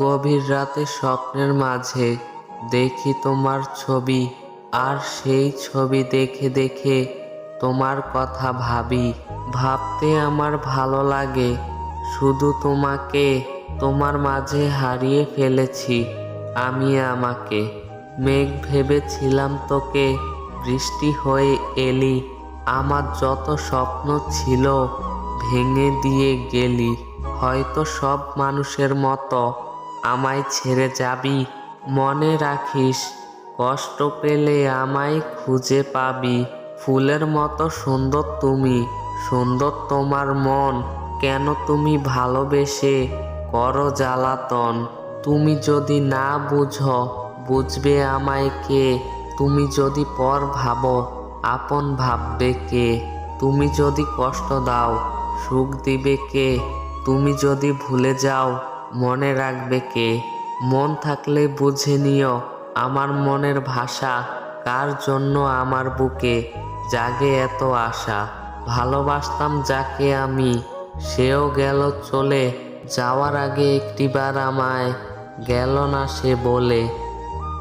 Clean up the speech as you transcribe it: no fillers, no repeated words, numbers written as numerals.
গভীর রাতে স্বপ্নের মাঝে দেখি তোমার ছবি, আর সেই ছবি দেখে দেখে তোমার কথা ভাবি। ভাবতে আমার ভালো লাগে শুধু তোমাকে, তোমার মাঝে হারিয়ে ফেলেছি আমি আমাকে। মেঘ ভেবেছিলাম তোকে, বৃষ্টি হয়ে এলি, আমার যত স্বপ্ন ছিল ভেঙে দিয়ে গেলি। হয়তো সব মানুষের মতো আমায় ছেড়ে যাবি, মনে রাখিস কষ্ট পেলে আমায় খুঁজে পাবি। ফুলের মতো সুন্দর তুমি, সুন্দর তোমার মন, কেন তুমি ভালোবেসে করো জ্বালাতন? তুমি যদি না বুঝো বুঝবে আমায় কে? তুমি যদি পর ভাবো আপন ভাববে কে? তুমি যদি কষ্ট দাও সুখ দিবে কে? তুমি যদি ভুলে যাও মনে রাখবে কে? মন থাকলে বুঝে নিও আমার মনের ভাষা, কার জন্য আমার বুকে জাগে এত আশা। ভালোবাসতাম যাকে আমি, সেও গেল চলে, যাওয়ার আগে একটিবার আমায় গেল না সে বলে।